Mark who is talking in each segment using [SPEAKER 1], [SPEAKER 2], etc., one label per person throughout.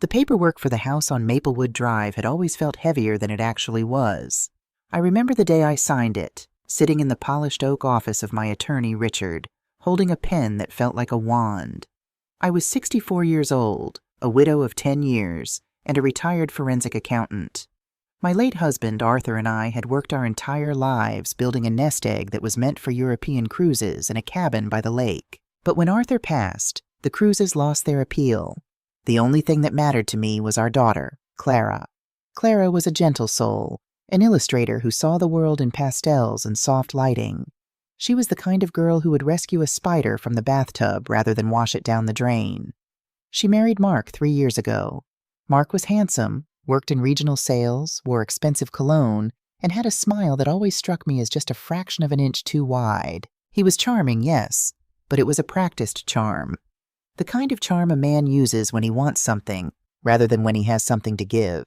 [SPEAKER 1] The paperwork for the house on Maplewood Drive had always felt heavier than it actually was. I remember the day I signed it, sitting in the polished oak office of my attorney, Richard, holding a pen that felt like a wand. I was 64 years old, a widow of 10 years, and a retired forensic accountant. My late husband, Arthur, and I had worked our entire lives building a nest egg that was meant for European cruises in a cabin by the lake. But when Arthur passed, the cruises lost their appeal. The only thing that mattered to me was our daughter, Clara. Clara was a gentle soul, an illustrator who saw the world in pastels and soft lighting. She was the kind of girl who would rescue a spider from the bathtub rather than wash it down the drain. She married Mark 3 years ago. Mark was handsome, worked in regional sales, wore expensive cologne, and had a smile that always struck me as just a fraction of an inch too wide. He was charming, yes, but it was a practiced charm. The kind of charm a man uses when he wants something, rather than when he has something to give.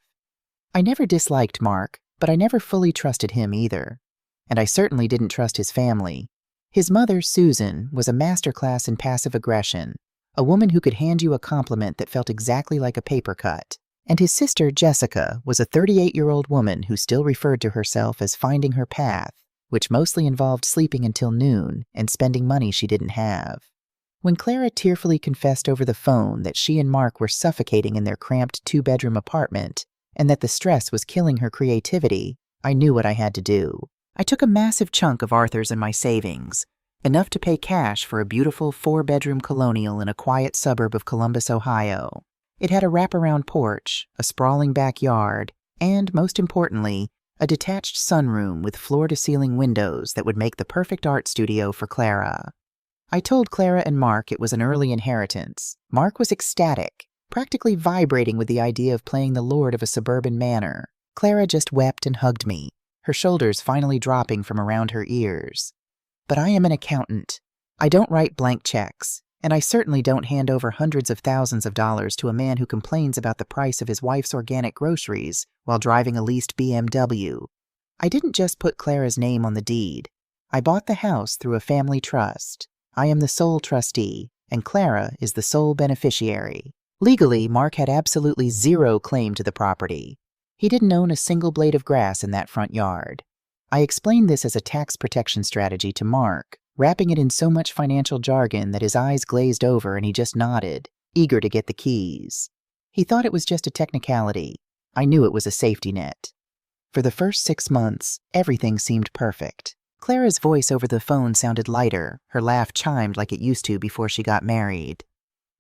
[SPEAKER 1] I never disliked Mark, but I never fully trusted him either. And I certainly didn't trust his family. His mother, Susan, was a masterclass in passive aggression, a woman who could hand you a compliment that felt exactly like a paper cut. And his sister, Jessica, was a 38-year-old woman who still referred to herself as finding her path, which mostly involved sleeping until noon and spending money she didn't have. When Clara tearfully confessed over the phone that she and Mark were suffocating in their cramped 2-bedroom apartment and that the stress was killing her creativity, I knew what I had to do. I took a massive chunk of Arthur's and my savings, enough to pay cash for a beautiful 4-bedroom colonial in a quiet suburb of Columbus, Ohio. It had a wraparound porch, a sprawling backyard, and, most importantly, a detached sunroom with floor-to-ceiling windows that would make the perfect art studio for Clara. I told Clara and Mark it was an early inheritance. Mark was ecstatic, practically vibrating with the idea of playing the lord of a suburban manor. Clara just wept and hugged me, her shoulders finally dropping from around her ears. But I am an accountant. I don't write blank checks, and I certainly don't hand over hundreds of thousands of dollars to a man who complains about the price of his wife's organic groceries while driving a leased BMW. I didn't just put Clara's name on the deed. I bought the house through a family trust. I am the sole trustee, and Clara is the sole beneficiary. Legally, Mark had absolutely zero claim to the property. He didn't own a single blade of grass in that front yard. I explained this as a tax protection strategy to Mark, wrapping it in so much financial jargon that his eyes glazed over and he just nodded, eager to get the keys. He thought it was just a technicality. I knew it was a safety net. For the first 6 months, everything seemed perfect. Clara's voice over the phone sounded lighter, her laugh chimed like it used to before she got married.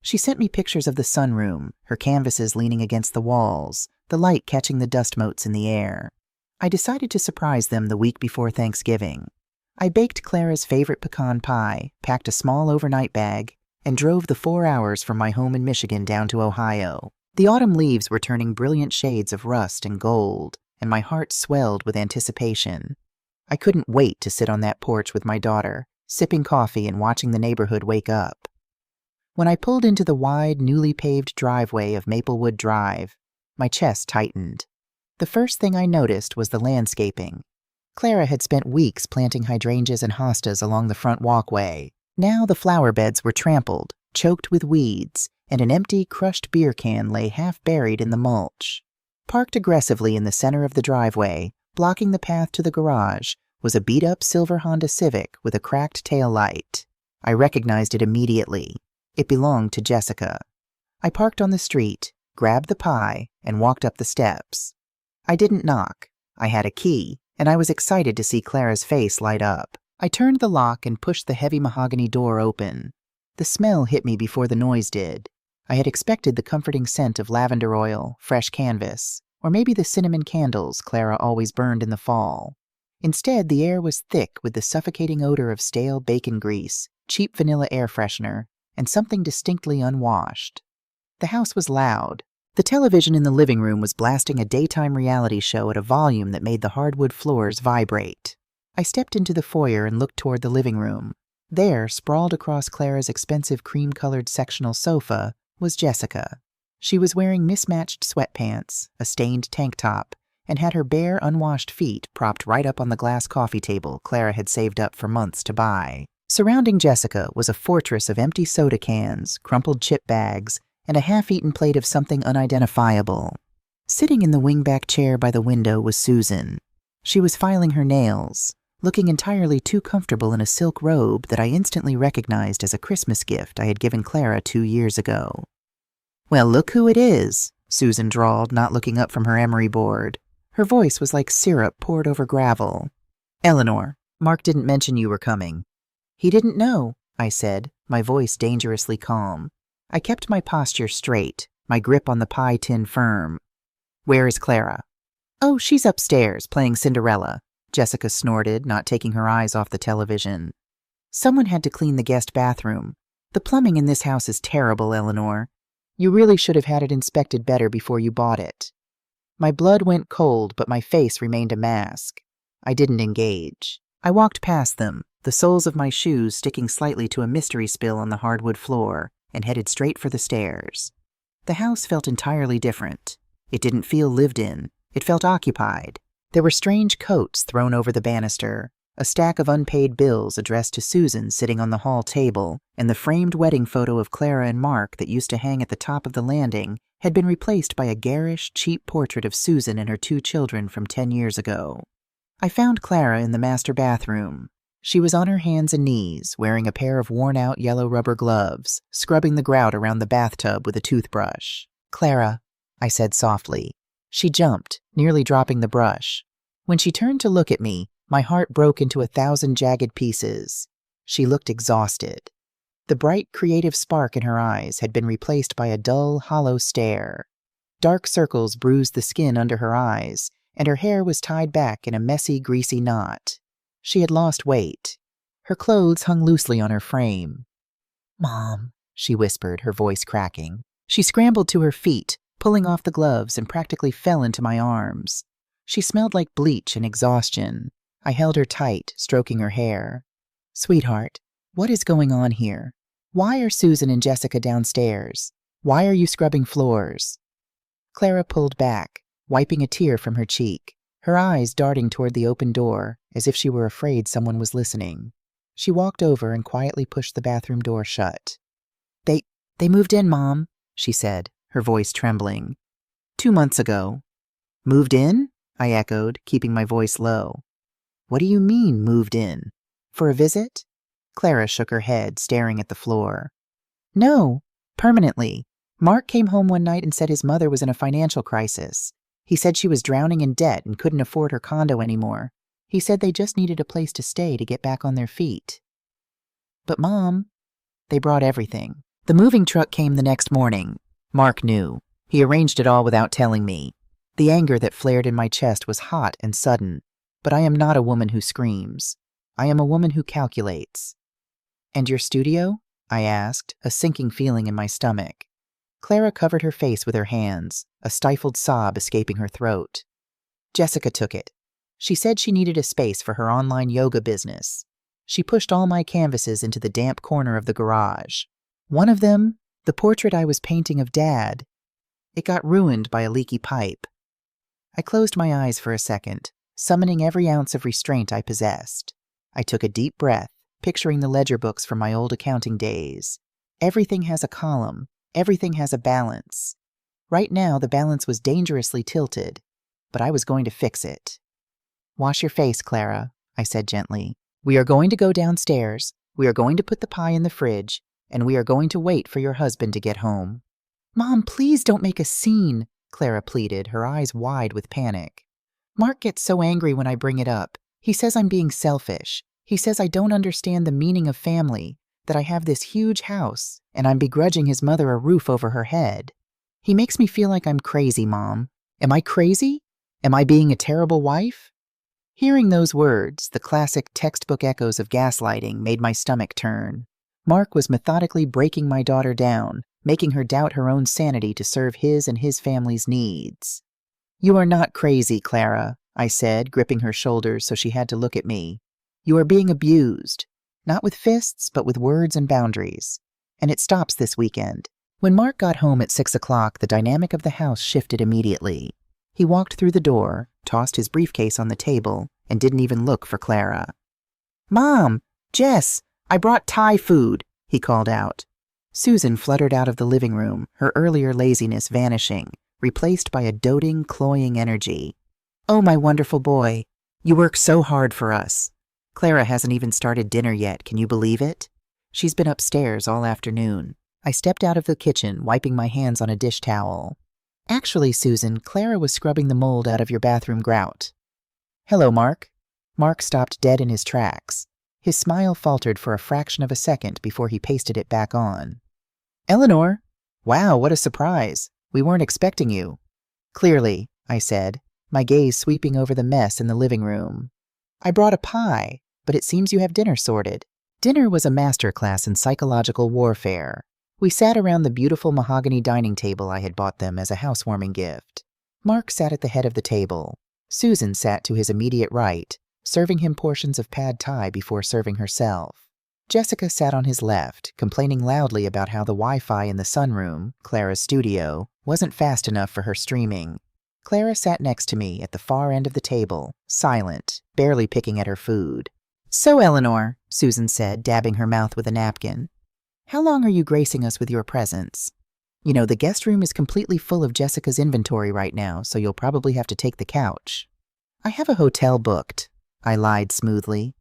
[SPEAKER 1] She sent me pictures of the sunroom, her canvases leaning against the walls, the light catching the dust motes in the air. I decided to surprise them the week before Thanksgiving. I baked Clara's favorite pecan pie, packed a small overnight bag, and drove the 4 hours from my home in Michigan down to Ohio. The autumn leaves were turning brilliant shades of rust and gold, and my heart swelled with anticipation. I couldn't wait to sit on that porch with my daughter, sipping coffee and watching the neighborhood wake up. When I pulled into the wide, newly paved driveway of Maplewood Drive, my chest tightened. The first thing I noticed was the landscaping. Clara had spent weeks planting hydrangeas and hostas along the front walkway. Now the flower beds were trampled, choked with weeds, and an empty, crushed beer can lay half buried in the mulch. Parked aggressively in the center of the driveway, blocking the path to the garage, was a beat-up silver Honda Civic with a cracked taillight. I recognized it immediately. It belonged to Jessica. I parked on the street, grabbed the pie, and walked up the steps. I didn't knock. I had a key, and I was excited to see Clara's face light up. I turned the lock and pushed the heavy mahogany door open. The smell hit me before the noise did. I had expected the comforting scent of lavender oil, fresh canvas, or maybe the cinnamon candles Clara always burned in the fall. Instead, the air was thick with the suffocating odor of stale bacon grease, cheap vanilla air freshener, and something distinctly unwashed. The house was loud. The television in the living room was blasting a daytime reality show at a volume that made the hardwood floors vibrate. I stepped into the foyer and looked toward the living room. There, sprawled across Clara's expensive cream-colored sectional sofa, was Jessica. She was wearing mismatched sweatpants, a stained tank top, and had her bare, unwashed feet propped right up on the glass coffee table Clara had saved up for months to buy. Surrounding Jessica was a fortress of empty soda cans, crumpled chip bags, and a half-eaten plate of something unidentifiable. Sitting in the wingback chair by the window was Susan. She was filing her nails, looking entirely too comfortable in a silk robe that I instantly recognized as a Christmas gift I had given Clara 2 years ago. "Well, look who it is," Susan drawled, not looking up from her emery board. Her voice was like syrup poured over gravel. "Eleanor, Mark didn't mention you were coming." "He didn't know," I said, my voice dangerously calm. I kept my posture straight, my grip on the pie tin firm. "Where is Clara?" "Oh, she's upstairs, playing Cinderella," Jessica snorted, not taking her eyes off the television. "Someone had to clean the guest bathroom. The plumbing in this house is terrible, Eleanor. You really should have had it inspected better before you bought it." My blood went cold, but my face remained a mask. I didn't engage. I walked past them, the soles of my shoes sticking slightly to a mystery spill on the hardwood floor, and headed straight for the stairs. The house felt entirely different. It didn't feel lived in. It felt occupied. There were strange coats thrown over the banister, a stack of unpaid bills addressed to Susan sitting on the hall table, and the framed wedding photo of Clara and Mark that used to hang at the top of the landing had been replaced by a garish, cheap portrait of Susan and her 2 children from 10 years ago. I found Clara in the master bathroom. She was on her hands and knees, wearing a pair of worn-out yellow rubber gloves, scrubbing the grout around the bathtub with a toothbrush. "Clara," I said softly. She jumped, nearly dropping the brush. When she turned to look at me, my heart broke into 1,000 jagged pieces. She looked exhausted. The bright, creative spark in her eyes had been replaced by a dull, hollow stare. Dark circles bruised the skin under her eyes, and her hair was tied back in a messy, greasy knot. She had lost weight. Her clothes hung loosely on her frame. "Mom," she whispered, her voice cracking. She scrambled to her feet, pulling off the gloves, and practically fell into my arms. She smelled like bleach and exhaustion. I held her tight, stroking her hair. "Sweetheart, what is going on here? Why are Susan and Jessica downstairs? Why are you scrubbing floors?" Clara pulled back, wiping a tear from her cheek, her eyes darting toward the open door, as if she were afraid someone was listening. She walked over and quietly pushed the bathroom door shut. They moved in, Mom," she said, her voice trembling. 2 months ago." "Moved in?" I echoed, keeping my voice low. "What do you mean, moved in? For a visit?" Clara shook her head, staring at the floor. "No, permanently. Mark came home one night and said his mother was in a financial crisis. He said she was drowning in debt and couldn't afford her condo anymore. He said they just needed a place to stay to get back on their feet." "But Mom..." "They brought everything. The moving truck came the next morning. Mark knew. He arranged it all without telling me. The anger that flared in my chest was hot and sudden, but I am not a woman who screams. I am a woman who calculates." "And your studio?" I asked, a sinking feeling in my stomach. Clara covered her face with her hands, a stifled sob escaping her throat. "Jessica took it. She said she needed a space for her online yoga business. She pushed all my canvases into the damp corner of the garage. One of them, the portrait I was painting of Dad, it got ruined by a leaky pipe." I closed my eyes for a second, summoning every ounce of restraint I possessed. I took a deep breath, picturing the ledger books from my old accounting days. Everything has a column. Everything has a balance. Right now, the balance was dangerously tilted, but I was going to fix it. "Wash your face, Clara," I said gently. "We are going to go downstairs. We are going to put the pie in the fridge, and we are going to wait for your husband to get home." "Mom, please don't make a scene," Clara pleaded, her eyes wide with panic. "Mark gets so angry when I bring it up. He says I'm being selfish. He says I don't understand the meaning of family, that I have this huge house, and I'm begrudging his mother a roof over her head. He makes me feel like I'm crazy, Mom. Am I crazy? Am I being a terrible wife?" Hearing those words, the classic textbook echoes of gaslighting, made my stomach turn. Mark was methodically breaking my daughter down, making her doubt her own sanity to serve his and his family's needs. "You are not crazy, Clara," I said, gripping her shoulders so she had to look at me. "You are being abused. Not with fists, but with words and boundaries. And it stops this weekend." When Mark got home at 6 o'clock, the dynamic of the house shifted immediately. He walked through the door, tossed his briefcase on the table, and didn't even look for Clara. "Mom! Jess! I brought Thai food," he called out. Susan fluttered out of the living room, her earlier laziness vanishing, replaced by a doting, cloying energy. "Oh, my wonderful boy. You work so hard for us. Clara hasn't even started dinner yet, can you believe it? She's been upstairs all afternoon." I stepped out of the kitchen, wiping my hands on a dish towel. "Actually, Susan, Clara was scrubbing the mold out of your bathroom grout." "Hello, Mark." Mark stopped dead in his tracks. His smile faltered for a fraction of a second before he pasted it back on. "Eleanor! Wow, what a surprise. We weren't expecting you." "Clearly," I said, my gaze sweeping over the mess in the living room. "I brought a pie, but it seems you have dinner sorted." Dinner was a masterclass in psychological warfare. We sat around the beautiful mahogany dining table I had bought them as a housewarming gift. Mark sat at the head of the table. Susan sat to his immediate right, serving him portions of pad thai before serving herself. Jessica sat on his left, complaining loudly about how the Wi-Fi in the sunroom, Clara's studio, wasn't fast enough for her streaming. Clara sat next to me at the far end of the table, silent, barely picking at her food. "So, Eleanor," Susan said, dabbing her mouth with a napkin, "how long are you gracing us with your presence? You know, the guest room is completely full of Jessica's inventory right now, so you'll probably have to take the couch." "I have a hotel booked," I lied smoothly.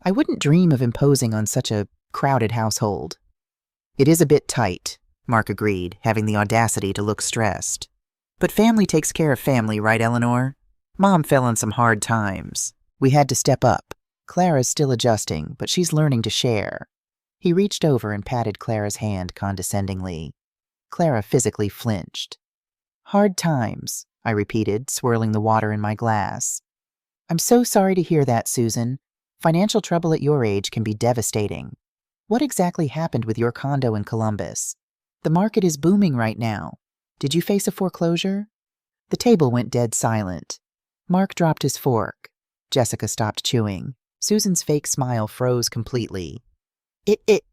[SPEAKER 1] I wouldn't dream of imposing on such a crowded household. "It is a bit tight," Mark agreed, having the audacity to look stressed. "But family takes care of family, right, Eleanor? Mom fell on some hard times. We had to step up. Clara's still adjusting, but she's learning to share." He reached over and patted Clara's hand condescendingly. Clara physically flinched. "Hard times," I repeated, swirling the water in my glass. "I'm so sorry to hear that, Susan. Financial trouble at your age can be devastating. What exactly happened with your condo in Columbus? The market is booming right now. Did you face a foreclosure?" The table went dead silent. Mark dropped his fork. Jessica stopped chewing. Susan's fake smile froze completely. It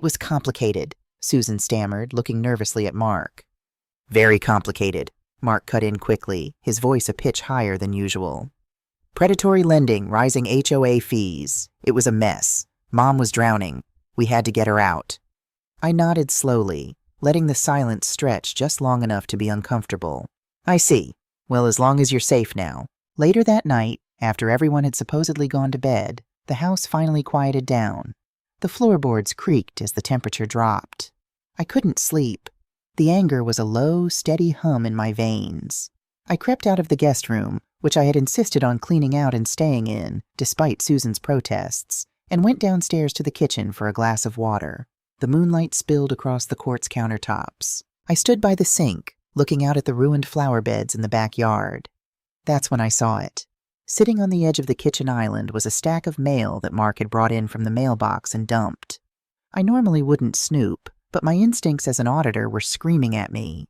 [SPEAKER 1] was complicated," Susan stammered, looking nervously at Mark. "Very complicated," Mark cut in quickly, his voice a pitch higher than usual. "Predatory lending, rising HOA fees. It was a mess. Mom was drowning. We had to get her out." I nodded slowly, letting the silence stretch just long enough to be uncomfortable. "I see. Well, as long as you're safe now." Later that night, after everyone had supposedly gone to bed, the house finally quieted down. The floorboards creaked as the temperature dropped. I couldn't sleep. The anger was a low, steady hum in my veins. I crept out of the guest room, which I had insisted on cleaning out and staying in, despite Susan's protests, and went downstairs to the kitchen for a glass of water. The moonlight spilled across the quartz countertops. I stood by the sink, looking out at the ruined flower beds in the backyard. That's when I saw it. Sitting on the edge of the kitchen island was a stack of mail that Mark had brought in from the mailbox and dumped. I normally wouldn't snoop, but my instincts as an auditor were screaming at me.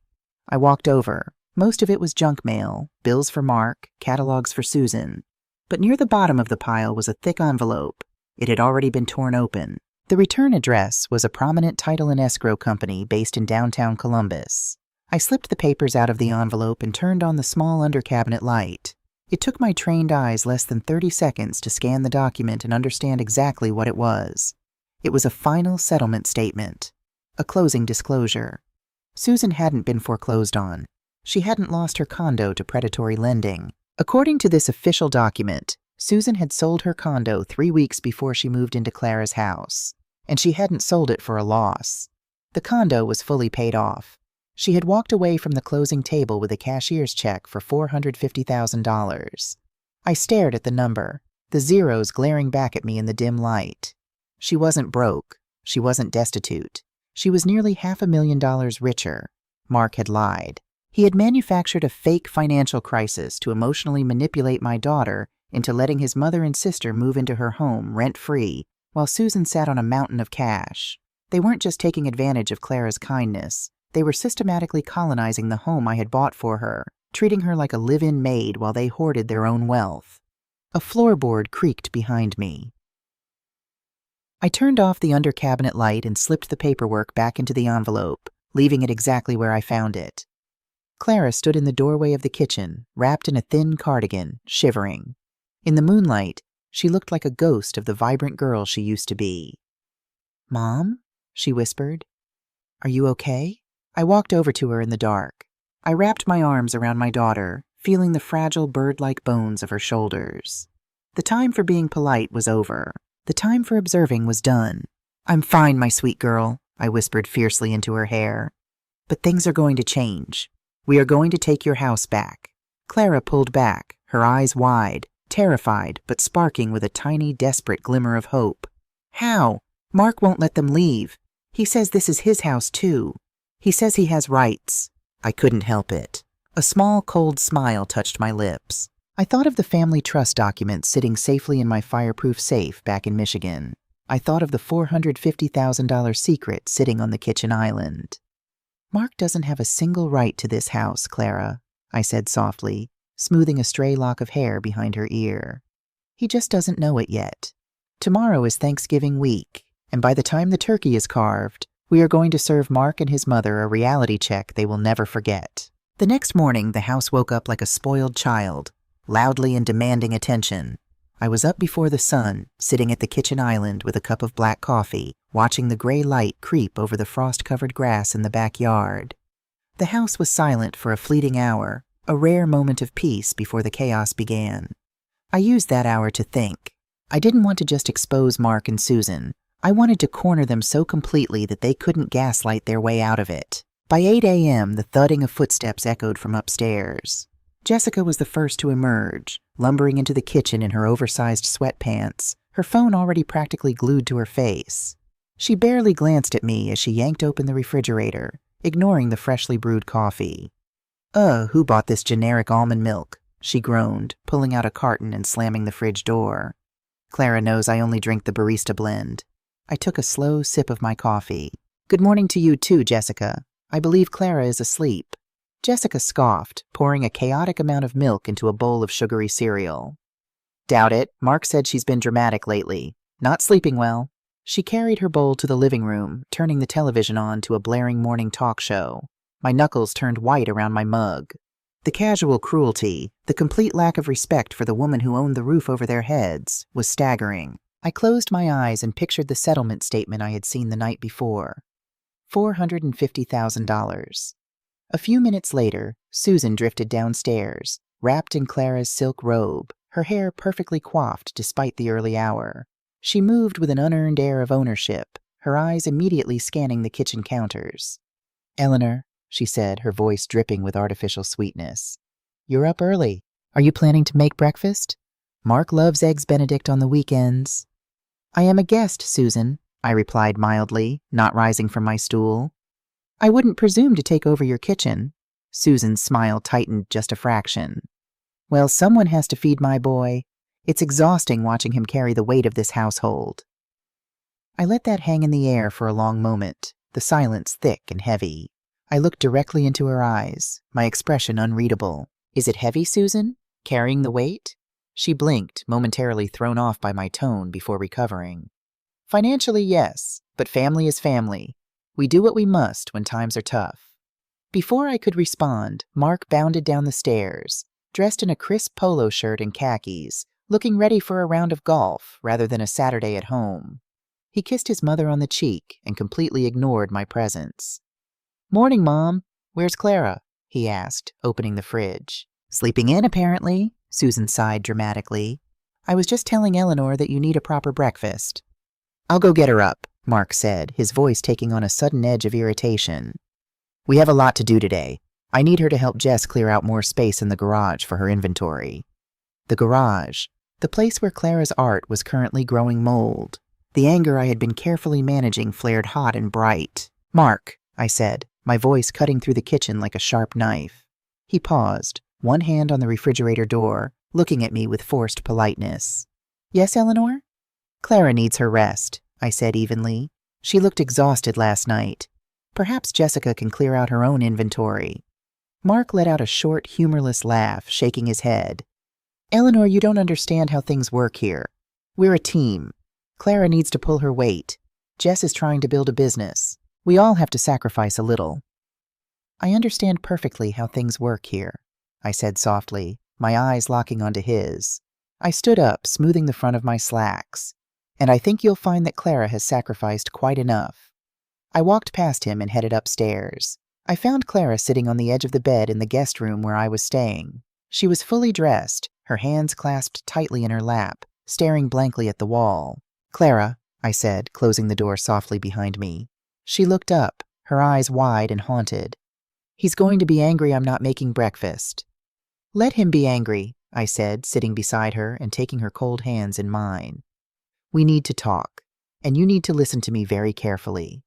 [SPEAKER 1] I walked over. Most of it was junk mail, bills for Mark, catalogs for Susan. But near the bottom of the pile was a thick envelope. It had already been torn open. The return address was a prominent title and escrow company based in downtown Columbus. I slipped the papers out of the envelope and turned on the small under-cabinet light. It took my trained eyes less than 30 seconds to scan the document and understand exactly what it was. It was a final settlement statement, a closing disclosure. Susan hadn't been foreclosed on. She hadn't lost her condo to predatory lending. According to this official document, Susan had sold her condo 3 weeks before she moved into Clara's house, and she hadn't sold it for a loss. The condo was fully paid off. She had walked away from the closing table with a cashier's check for $450,000. I stared at the number, the zeros glaring back at me in the dim light. She wasn't broke. She wasn't destitute. She was nearly $500,000 richer. Mark had lied. He had manufactured a fake financial crisis to emotionally manipulate my daughter into letting his mother and sister move into her home rent-free, while Susan sat on a mountain of cash. They weren't just taking advantage of Clara's kindness. They were systematically colonizing the home I had bought for her, treating her like a live-in maid while they hoarded their own wealth. A floorboard creaked behind me. I turned off the under-cabinet light and slipped the paperwork back into the envelope, leaving it exactly where I found it. Clara stood in the doorway of the kitchen, wrapped in a thin cardigan, shivering. In the moonlight, she looked like a ghost of the vibrant girl she used to be. "Mom?" she whispered. Are you okay? I walked over to her in the dark. I wrapped my arms around my daughter, feeling the fragile bird-like bones of her shoulders. The time for being polite was over. The time for observing was done. I'm fine, my sweet girl, I whispered fiercely into her hair. But things are going to change. We are going to take your house back. Clara pulled back, her eyes wide, terrified but sparking with a tiny, desperate glimmer of hope. How? Mark won't let them leave. He says this is his house, too. He says he has rights. I couldn't help it. A small, cold smile touched my lips. I thought of the family trust documents sitting safely in my fireproof safe back in Michigan. I thought of the $450,000 secret sitting on the kitchen island. Mark doesn't have a single right to this house, Clara, I said softly, smoothing a stray lock of hair behind her ear. He just doesn't know it yet. Tomorrow is Thanksgiving week, and by the time the turkey is carved, we are going to serve Mark and his mother a reality check they will never forget. The next morning, the house woke up like a spoiled child, loudly and demanding attention. I was up before the sun, sitting at the kitchen island with a cup of black coffee, watching the gray light creep over the frost-covered grass in the backyard. The house was silent for a fleeting hour, a rare moment of peace before the chaos began. I used that hour to think. I didn't want to just expose Mark and Susan. I wanted to corner them so completely that they couldn't gaslight their way out of it. By 8 a.m., the thudding of footsteps echoed from upstairs. Jessica was the first to emerge, lumbering into the kitchen in her oversized sweatpants, her phone already practically glued to her face. She barely glanced at me as she yanked open the refrigerator, ignoring the freshly brewed coffee. Who bought this generic almond milk?" she groaned, pulling out a carton and slamming the fridge door. "Clara knows I only drink the barista blend." I took a slow sip of my coffee. "Good morning to you too, Jessica. I believe Clara is asleep." Jessica scoffed, pouring a chaotic amount of milk into a bowl of sugary cereal. "Doubt it. Mark said she's been dramatic lately. Not sleeping well." She carried her bowl to the living room, turning the television on to a blaring morning talk show. My knuckles turned white around my mug. The casual cruelty, the complete lack of respect for the woman who owned the roof over their heads, was staggering. I closed my eyes and pictured the settlement statement I had seen the night before. $450,000. A few minutes later, Susan drifted downstairs, wrapped in Clara's silk robe, her hair perfectly coiffed despite the early hour. She moved with an unearned air of ownership, her eyes immediately scanning the kitchen counters. "Eleanor," she said, her voice dripping with artificial sweetness. "You're up early. Are you planning to make breakfast? Mark loves Eggs Benedict on the weekends." "I am a guest, Susan," I replied mildly, not rising from my stool. "I wouldn't presume to take over your kitchen." Susan's smile tightened just a fraction. "Well, someone has to feed my boy. It's exhausting watching him carry the weight of this household." I let that hang in the air for a long moment, the silence thick and heavy. I looked directly into her eyes, my expression unreadable. "Is it heavy, Susan? Carrying the weight?" She blinked, momentarily thrown off by my tone before recovering. "Financially, yes, but family is family. We do what we must when times are tough." Before I could respond, Mark bounded down the stairs, dressed in a crisp polo shirt and khakis, looking ready for a round of golf rather than a Saturday at home. He kissed his mother on the cheek and completely ignored my presence. "Morning, Mom. Where's Clara?" he asked, opening the fridge. "Sleeping in, apparently," Susan sighed dramatically. "I was just telling Eleanor that you need a proper breakfast." "I'll go get her up," Mark said, his voice taking on a sudden edge of irritation. "We have a lot to do today. I need her to help Jess clear out more space in the garage for her inventory." The garage, the place where Clara's art was currently growing mold. The anger I had been carefully managing flared hot and bright. "Mark," I said, my voice cutting through the kitchen like a sharp knife. He paused, one hand on the refrigerator door, looking at me with forced politeness. "Yes, Eleanor?" "Clara needs her rest," I said evenly. "She looked exhausted last night. Perhaps Jessica can clear out her own inventory." Mark let out a short, humorless laugh, shaking his head. "Eleanor, you don't understand how things work here. We're a team. Clara needs to pull her weight. Jess is trying to build a business. We all have to sacrifice a little." "I understand perfectly how things work here," I said softly, my eyes locking onto his. I stood up, smoothing the front of my slacks. "And I think you'll find that Clara has sacrificed quite enough." I walked past him and headed upstairs. I found Clara sitting on the edge of the bed in the guest room where I was staying. She was fully dressed, her hands clasped tightly in her lap, staring blankly at the wall. "Clara," I said, closing the door softly behind me. She looked up, her eyes wide and haunted. "He's going to be angry I'm not making breakfast." "Let him be angry," I said, sitting beside her and taking her cold hands in mine. "We need to talk, and you need to listen to me very carefully."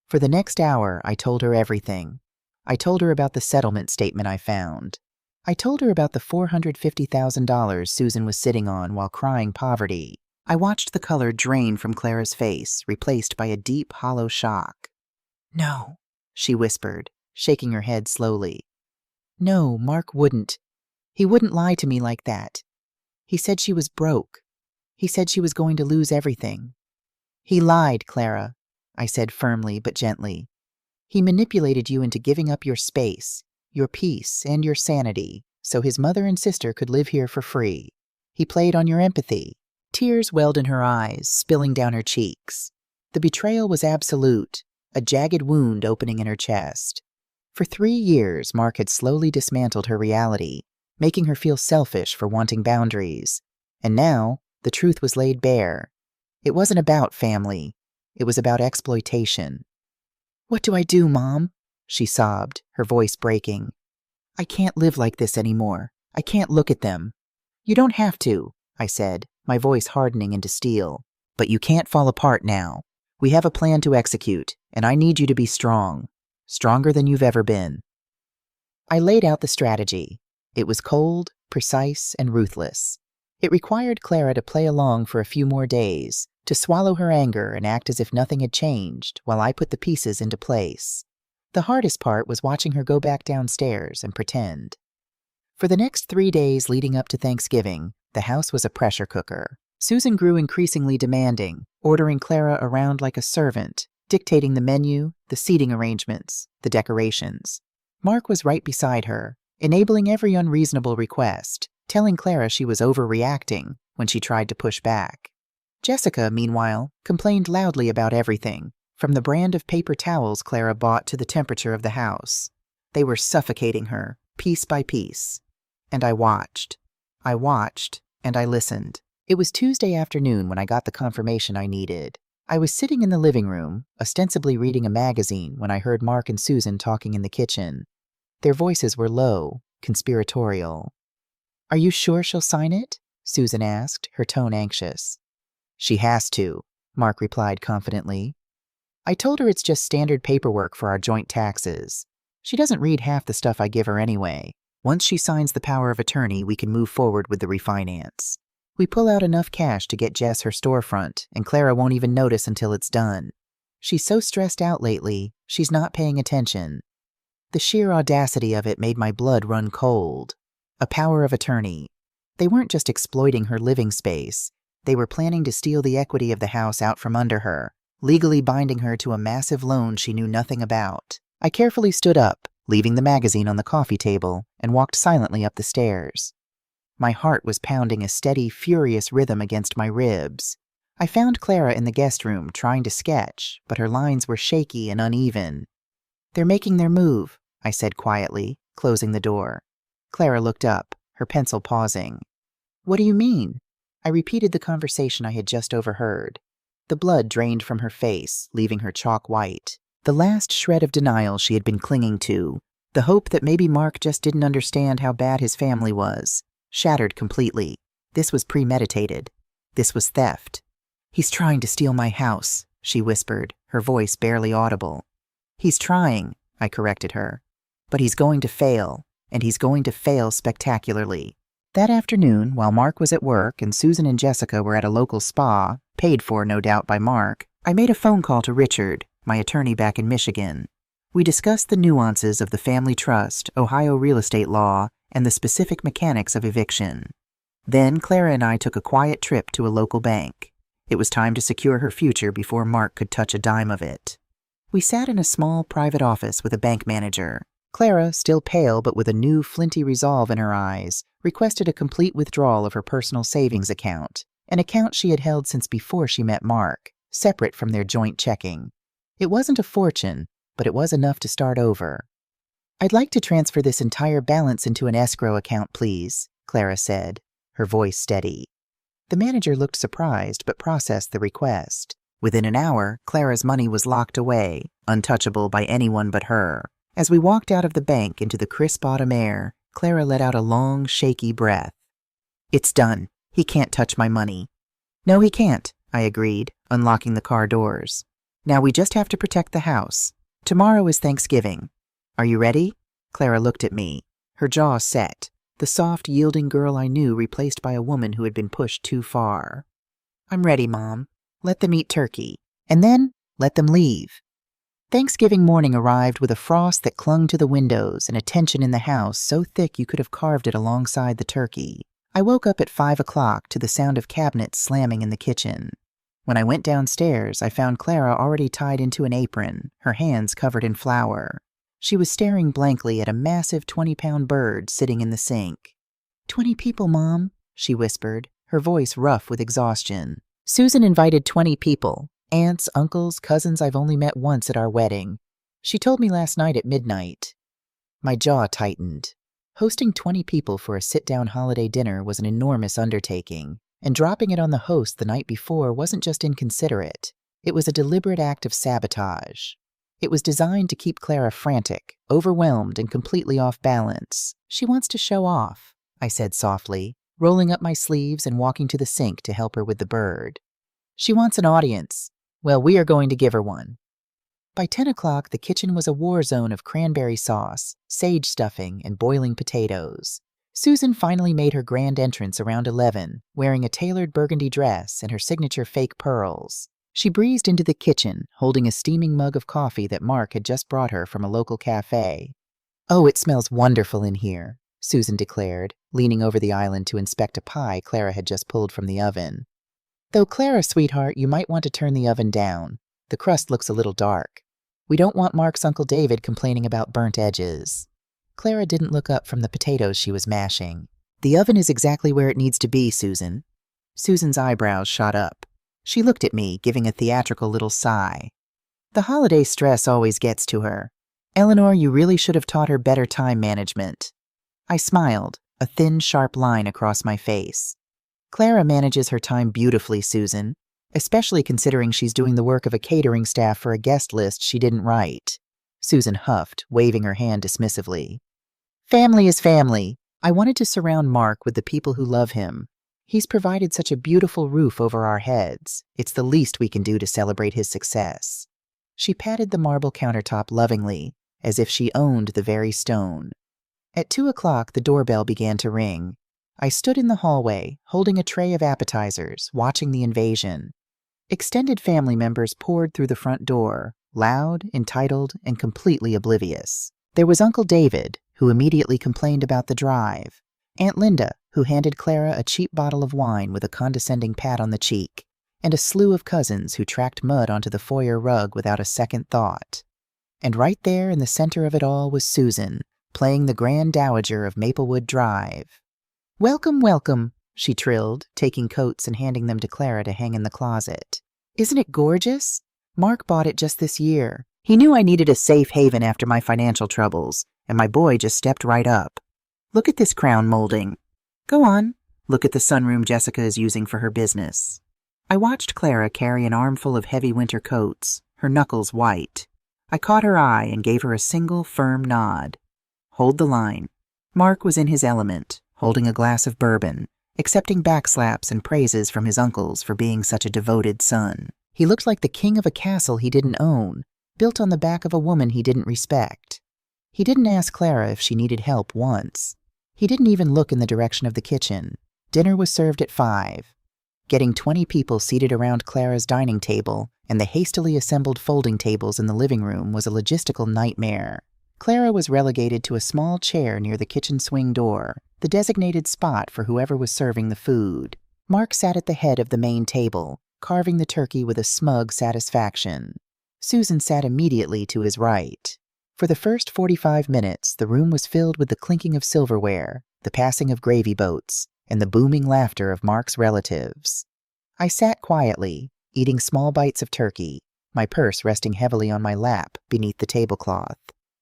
[SPEAKER 1] For the next hour, I told her everything. I told her about the settlement statement I found. I told her about the $450,000 Susan was sitting on while crying poverty. I watched the color drain from Clara's face, replaced by a deep, hollow shock. "No," she whispered, shaking her head slowly. "No, Mark wouldn't. He wouldn't lie to me like that. He said she was broke. He said she was going to lose everything." "He lied, Clara," I said firmly but gently. "He manipulated you into giving up your space, your peace, and your sanity, so his mother and sister could live here for free. He played on your empathy." Tears welled in her eyes, spilling down her cheeks. The betrayal was absolute, a jagged wound opening in her chest. For 3 years, Mark had slowly dismantled her reality, making her feel selfish for wanting boundaries. And now, the truth was laid bare. It wasn't about family. It was about exploitation. "What do I do, Mom?" she sobbed, her voice breaking. "I can't live like this anymore. I can't look at them." "You don't have to," I said, my voice hardening into steel. "But you can't fall apart now. We have a plan to execute, and I need you to be strong. Stronger than you've ever been." I laid out the strategy. It was cold, precise, and ruthless. It required Clara to play along for a few more days, to swallow her anger and act as if nothing had changed, while I put the pieces into place. The hardest part was watching her go back downstairs and pretend. For the next 3 days leading up to Thanksgiving, the house was a pressure cooker. Susan grew increasingly demanding, ordering Clara around like a servant, dictating the menu, the seating arrangements, the decorations. Mark was right beside her, enabling every unreasonable request, telling Clara she was overreacting when she tried to push back. Jessica, meanwhile, complained loudly about everything, from the brand of paper towels Clara bought to the temperature of the house. They were suffocating her, piece by piece. And I watched. I watched, and I listened. It was Tuesday afternoon when I got the confirmation I needed. I was sitting in the living room, ostensibly reading a magazine, when I heard Mark and Susan talking in the kitchen. Their voices were low, conspiratorial. "Are you sure she'll sign it?" Susan asked, her tone anxious. "She has to," Mark replied confidently. "I told her it's just standard paperwork for our joint taxes. She doesn't read half the stuff I give her anyway. Once she signs the power of attorney, we can move forward with the refinance. We pull out enough cash to get Jess her storefront, and Clara won't even notice until it's done. She's so stressed out lately, she's not paying attention." The sheer audacity of it made my blood run cold. A power of attorney. They weren't just exploiting her living space. They were planning to steal the equity of the house out from under her, legally binding her to a massive loan she knew nothing about. I carefully stood up, leaving the magazine on the coffee table, and walked silently up the stairs. My heart was pounding a steady, furious rhythm against my ribs. I found Clara in the guest room trying to sketch, but her lines were shaky and uneven. "They're making their move," I said quietly, closing the door. Clara looked up, her pencil pausing. "What do you mean?" I repeated the conversation I had just overheard. The blood drained from her face, leaving her chalk white. The last shred of denial she had been clinging to, the hope that maybe Mark just didn't understand how bad his family was, shattered completely. This was premeditated. This was theft. "He's trying to steal my house," she whispered, her voice barely audible. "He's trying," I corrected her. "But he's going to fail, and he's going to fail spectacularly." That afternoon, while Mark was at work and Susan and Jessica were at a local spa, paid for no doubt by Mark, I made a phone call to Richard, my attorney back in Michigan. We discussed the nuances of the family trust, Ohio real estate law, and the specific mechanics of eviction. Then Clara and I took a quiet trip to a local bank. It was time to secure her future before Mark could touch a dime of it. We sat in a small private office with a bank manager. Clara, still pale but with a new flinty resolve in her eyes, requested a complete withdrawal of her personal savings account, an account she had held since before she met Mark, separate from their joint checking. It wasn't a fortune, but it was enough to start over. "I'd like to transfer this entire balance into an escrow account, please," Clara said, her voice steady. The manager looked surprised but processed the request. Within an hour, Clara's money was locked away, untouchable by anyone but her. As we walked out of the bank into the crisp autumn air, Clara let out a long, shaky breath. "It's done. He can't touch my money." "No, he can't," I agreed, unlocking the car doors. "Now we just have to protect the house. Tomorrow is Thanksgiving. Are you ready?" Clara looked at me, her jaw set, the soft, yielding girl I knew replaced by a woman who had been pushed too far. "I'm ready, Mom. Let them eat turkey, and then let them leave." Thanksgiving morning arrived with a frost that clung to the windows and a tension in the house so thick you could have carved it alongside the turkey. I woke up at 5 o'clock to the sound of cabinets slamming in the kitchen. When I went downstairs, I found Clara already tied into an apron, her hands covered in flour. She was staring blankly at a massive 20-pound bird sitting in the sink. "20 people, Mom," she whispered, her voice rough with exhaustion. "Susan invited 20 people. Aunts, uncles, cousins I've only met once at our wedding. She told me last night at midnight." My jaw tightened. Hosting 20 people for a sit-down holiday dinner was an enormous undertaking, and dropping it on the host the night before wasn't just inconsiderate. It was a deliberate act of sabotage. It was designed to keep Clara frantic, overwhelmed, and completely off balance. "She wants to show off," I said softly, rolling up my sleeves and walking to the sink to help her with the bird. "She wants an audience. Well, we are going to give her one." By 10 o'clock, the kitchen was a war zone of cranberry sauce, sage stuffing, and boiling potatoes. Susan finally made her grand entrance around 11, wearing a tailored burgundy dress and her signature fake pearls. She breezed into the kitchen, holding a steaming mug of coffee that Mark had just brought her from a local cafe. "Oh, it smells wonderful in here," Susan declared, leaning over the island to inspect a pie Clara had just pulled from the oven. "Though, Clara, sweetheart, you might want to turn the oven down. The crust looks a little dark. We don't want Mark's Uncle David complaining about burnt edges." Clara didn't look up from the potatoes she was mashing. "The oven is exactly where it needs to be, Susan." Susan's eyebrows shot up. She looked at me, giving a theatrical little sigh. "The holiday stress always gets to her. Eleanor, you really should have taught her better time management." I smiled, a thin, sharp line across my face. "Clara manages her time beautifully, Susan, especially considering she's doing the work of a catering staff for a guest list she didn't write." Susan huffed, waving her hand dismissively. "Family is family. I wanted to surround Mark with the people who love him. He's provided such a beautiful roof over our heads. It's the least we can do to celebrate his success." She patted the marble countertop lovingly, as if she owned the very stone. At 2 o'clock, the doorbell began to ring. I stood in the hallway, holding a tray of appetizers, watching the invasion. Extended family members poured through the front door, loud, entitled, and completely oblivious. There was Uncle David, who immediately complained about the drive. Aunt Linda, who handed Clara a cheap bottle of wine with a condescending pat on the cheek, and a slew of cousins who tracked mud onto the foyer rug without a second thought. And right there in the center of it all was Susan, playing the Grand Dowager of Maplewood Drive. "Welcome, welcome," she trilled, taking coats and handing them to Clara to hang in the closet. "Isn't it gorgeous? Mark bought it just this year. He knew I needed a safe haven after my financial troubles, and my boy just stepped right up. Look at this crown molding. Go on, look at the sunroom Jessica is using for her business." I watched Clara carry an armful of heavy winter coats, her knuckles white. I caught her eye and gave her a single, firm nod. "Hold the line." Mark was in his element, holding a glass of bourbon, accepting backslaps and praises from his uncles for being such a devoted son. He looked like the king of a castle he didn't own, built on the back of a woman he didn't respect. He didn't ask Clara if she needed help once. He didn't even look in the direction of the kitchen. Dinner was served at 5. Getting 20 people seated around Clara's dining table and the hastily assembled folding tables in the living room was a logistical nightmare. Clara was relegated to a small chair near the kitchen swing door, the designated spot for whoever was serving the food. Mark sat at the head of the main table, carving the turkey with a smug satisfaction. Susan sat immediately to his right. For the first 45 minutes, the room was filled with the clinking of silverware, the passing of gravy boats, and the booming laughter of Mark's relatives. I sat quietly, eating small bites of turkey, my purse resting heavily on my lap beneath the tablecloth.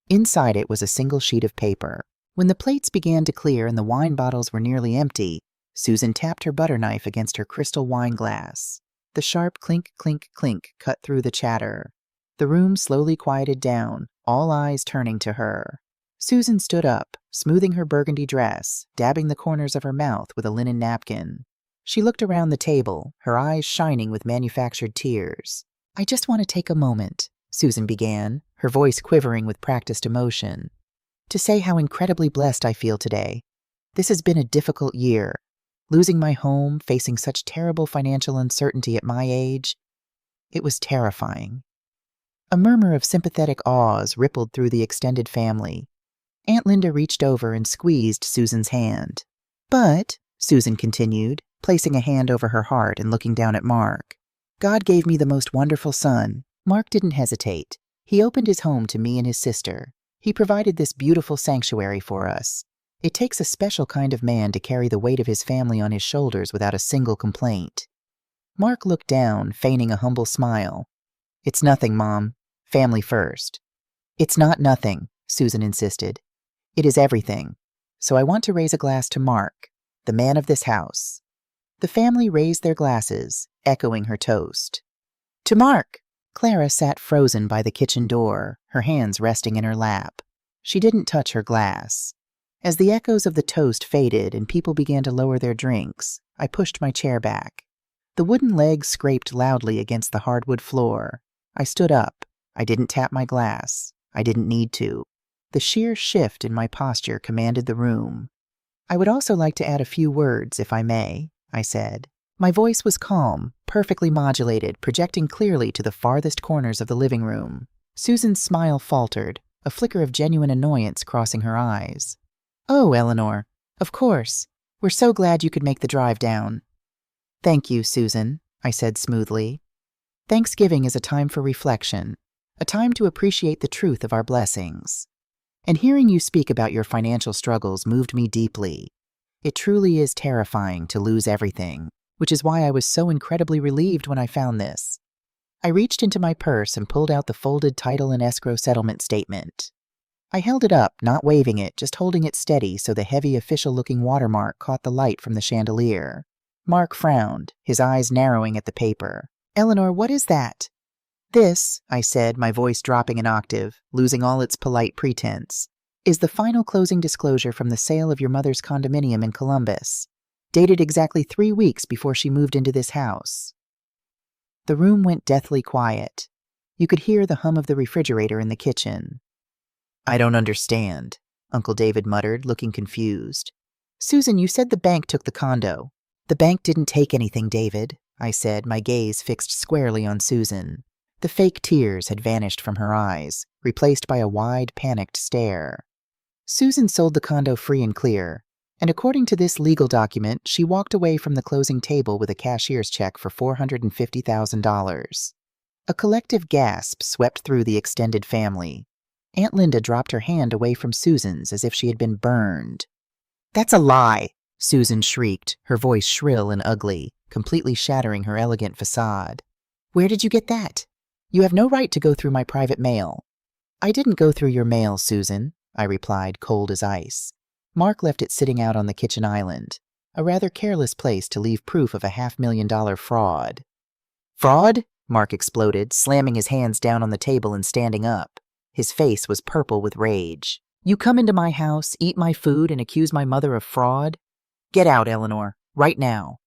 [SPEAKER 1] Inside it was a single sheet of paper. When the plates began to clear and the wine bottles were nearly empty, Susan tapped her butter knife against her crystal wine glass. The sharp clink, clink, clink cut through the chatter. The room slowly quieted down, all eyes turning to her. Susan stood up, smoothing her burgundy dress, dabbing the corners of her mouth with a linen napkin. She looked around the table, her eyes shining with manufactured tears. "I just want to take a moment," Susan began, her voice quivering with practiced emotion, "to say how incredibly blessed I feel today. This has been a difficult year. Losing my home, facing such terrible financial uncertainty at my age, it was terrifying." A murmur of sympathetic awes rippled through the extended family. Aunt Linda reached over and squeezed Susan's hand. "But," Susan continued, placing a hand over her heart and looking down at Mark, "God gave me the most wonderful son." Mark didn't hesitate. He opened his home to me and his sister. He provided this beautiful sanctuary for us. It takes a special kind of man to carry the weight of his family on his shoulders without a single complaint. Mark looked down, feigning a humble smile. "It's nothing, Mom. Family first." "It's not nothing," Susan insisted. "It is everything. So I want to raise a glass to Mark, the man of this house." The family raised their glasses, echoing her toast. "To Mark!" Clara sat frozen by the kitchen door, her hands resting in her lap. She didn't touch her glass. As the echoes of the toast faded and people began to lower their drinks, I pushed my chair back. The wooden legs scraped loudly against the hardwood floor. I stood up. I didn't tap my glass. I didn't need to. The sheer shift in my posture commanded the room. "I would also like to add a few words, if I may," I said. My voice was calm, perfectly modulated, projecting clearly to the farthest corners of the living room. Susan's smile faltered, a flicker of genuine annoyance crossing her eyes. "Oh, Eleanor, of course. We're so glad you could make the drive down." "Thank you, Susan," I said smoothly. "Thanksgiving is a time for reflection, a time to appreciate the truth of our blessings. And hearing you speak about your financial struggles moved me deeply. It truly is terrifying to lose everything, which is why I was so incredibly relieved when I found this." I reached into my purse and pulled out the folded title and escrow settlement statement. I held it up, not waving it, just holding it steady so the heavy official-looking watermark caught the light from the chandelier. Mark frowned, his eyes narrowing at the paper. "Eleanor, what is that?" "This," I said, my voice dropping an octave, losing all its polite pretense, "is the final closing disclosure from the sale of your mother's condominium in Columbus, dated exactly 3 weeks before she moved into this house." The room went deathly quiet. You could hear the hum of the refrigerator in the kitchen. "I don't understand," Uncle David muttered, looking confused. "Susan, you said the bank took the condo." "The bank didn't take anything, David," I said, my gaze fixed squarely on Susan. The fake tears had vanished from her eyes, replaced by a wide, panicked stare. "Susan sold the condo free and clear, and according to this legal document, she walked away from the closing table with a cashier's check for $450,000. A collective gasp swept through the extended family. Aunt Linda dropped her hand away from Susan's as if she had been burned. "That's a lie!" Susan shrieked, her voice shrill and ugly, completely shattering her elegant facade. "Where did you get that? You have no right to go through my private mail." "I didn't go through your mail, Susan," I replied, cold as ice. "Mark left it sitting out on the kitchen island, a rather careless place to leave proof of a $500,000 fraud." "Fraud?" Mark exploded, slamming his hands down on the table and standing up. His face was purple with rage. "You come into my house, eat my food, and accuse my mother of fraud? Get out, Eleanor, right now."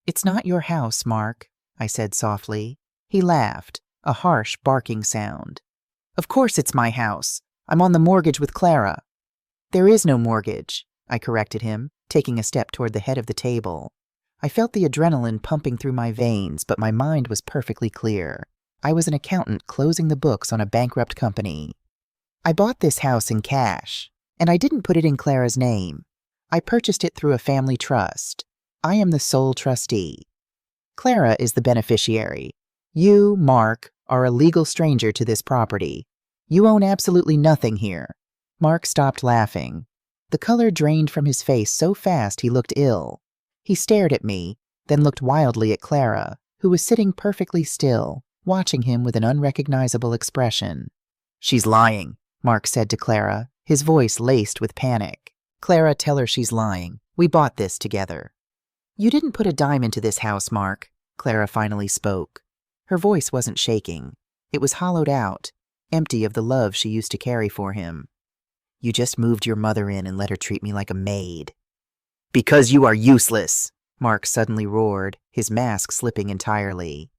[SPEAKER 1] "It's not your house, Mark," I said softly. He laughed, a harsh barking sound. "Of course it's my house. I'm on the mortgage with Clara." "There is no mortgage," I corrected him, taking a step toward the head of the table. I felt the adrenaline pumping through my veins, but my mind was perfectly clear. I was an accountant closing the books on a bankrupt company. "I bought this house in cash, and I didn't put it in Clara's name. I purchased it through a family trust. I am the sole trustee. Clara is the beneficiary. You, Mark, are a legal stranger to this property. You own absolutely nothing here." Mark stopped laughing. The color drained from his face so fast he looked ill. He stared at me, then looked wildly at Clara, who was sitting perfectly still, watching him with an unrecognizable expression. "She's lying," Mark said to Clara, his voice laced with panic. "Clara, tell her she's lying. We bought this together." "You didn't put a dime into this house, Mark," Clara finally spoke. Her voice wasn't shaking. It was hollowed out, empty of the love she used to carry for him. "You just moved your mother in and let her treat me like a maid." "Because you are useless," Mark suddenly roared, his mask slipping entirely.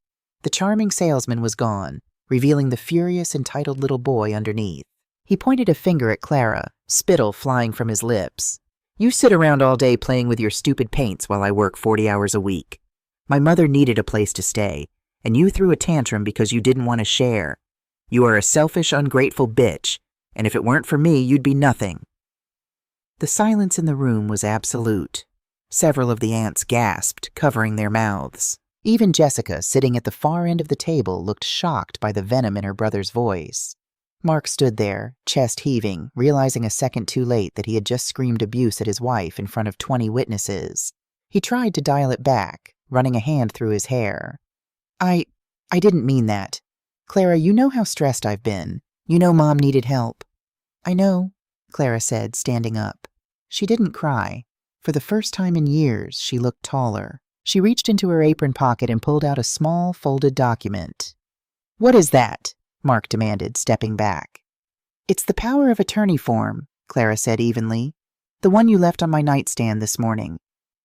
[SPEAKER 1] The charming salesman was gone, revealing the furious, entitled little boy underneath. He pointed a finger at Clara, spittle flying from his lips. "You sit around all day playing with your stupid paints while I work 40 hours a week. My mother needed a place to stay, and you threw a tantrum because you didn't want to share. You are a selfish, ungrateful bitch, and if it weren't for me, you'd be nothing." The silence in the room was absolute. Several of the aunts gasped, covering their mouths. Even Jessica, sitting at the far end of the table, looked shocked by the venom in her brother's voice. Mark stood there, chest heaving, realizing a second too late that he had just screamed abuse at his wife in front of 20 witnesses. He tried to dial it back, running a hand through his hair. I didn't mean that. Clara, you know how stressed I've been. You know Mom needed help." "I know," Clara said, standing up. She didn't cry. For the first time in years, she looked taller. She reached into her apron pocket and pulled out a small, folded document. "What is that?" Mark demanded, stepping back. "It's the power of attorney form," Clara said evenly. "The one you left on my nightstand this morning.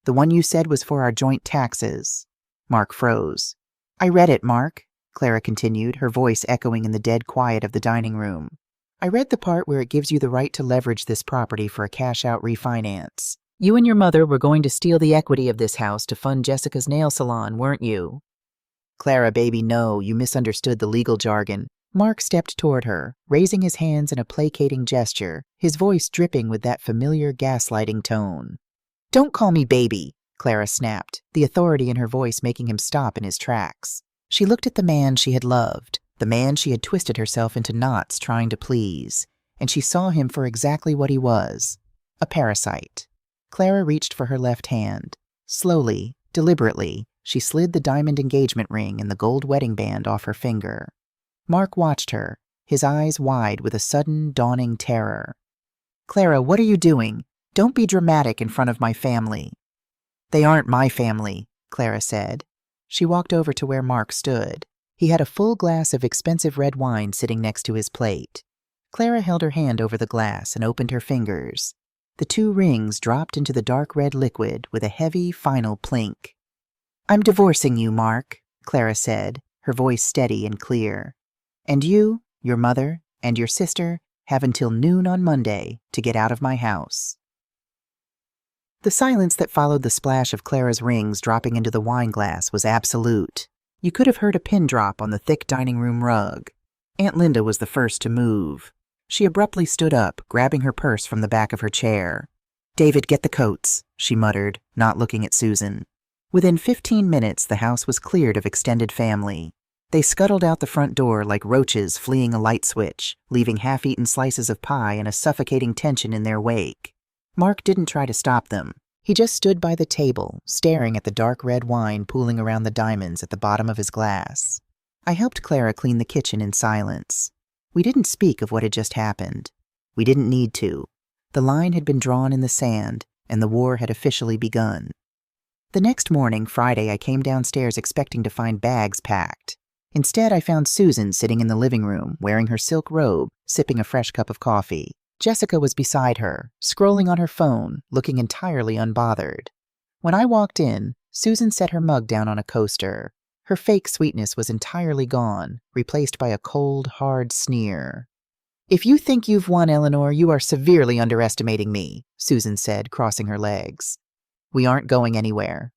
[SPEAKER 1] The one you said was for our joint taxes." Mark froze. "I read it, Mark," Clara continued, her voice echoing in the dead quiet of the dining room. "I read the part where it gives you the right to leverage this property for a cash-out refinance. You and your mother were going to steal the equity of this house to fund Jessica's nail salon, weren't you?" "Clara, baby, no, you misunderstood the legal jargon." Mark stepped toward her, raising his hands in a placating gesture, his voice dripping with that familiar gaslighting tone. "Don't call me baby," Clara snapped, the authority in her voice making him stop in his tracks. She looked at the man she had loved, the man she had twisted herself into knots trying to please, and she saw him for exactly what he was, a parasite. Clara reached for her left hand. Slowly, deliberately, she slid the diamond engagement ring and the gold wedding band off her finger. Mark watched her, his eyes wide with a sudden, dawning terror. "Clara, what are you doing? Don't be dramatic in front of my family." "They aren't my family," Clara said. She walked over to where Mark stood. He had a full glass of expensive red wine sitting next to his plate. Clara held her hand over the glass and opened her fingers. The 2 rings dropped into the dark red liquid with a heavy, final plink. "I'm divorcing you, Mark," Clara said, her voice steady and clear. "And you, your mother, and your sister have until noon on Monday to get out of my house." The silence that followed the splash of Clara's rings dropping into the wine glass was absolute. You could have heard a pin drop on the thick dining room rug. Aunt Linda was the first to move. She abruptly stood up, grabbing her purse from the back of her chair. "David, get the coats," she muttered, not looking at Susan. Within 15 minutes, the house was cleared of extended family. They scuttled out the front door like roaches fleeing a light switch, leaving half-eaten slices of pie and a suffocating tension in their wake. Mark didn't try to stop them. He just stood by the table, staring at the dark red wine pooling around the diamonds at the bottom of his glass. I helped Clara clean the kitchen in silence. We didn't speak of what had just happened. We didn't need to. The line had been drawn in the sand, and the war had officially begun. The next morning, Friday, I came downstairs expecting to find bags packed. Instead, I found Susan sitting in the living room, wearing her silk robe, sipping a fresh cup of coffee. Jessica was beside her, scrolling on her phone, looking entirely unbothered. When I walked in, Susan set her mug down on a coaster. Her fake sweetness was entirely gone, replaced by a cold, hard sneer. "If you think you've won, Eleanor, you are severely underestimating me," Susan said, crossing her legs. "We aren't going anywhere."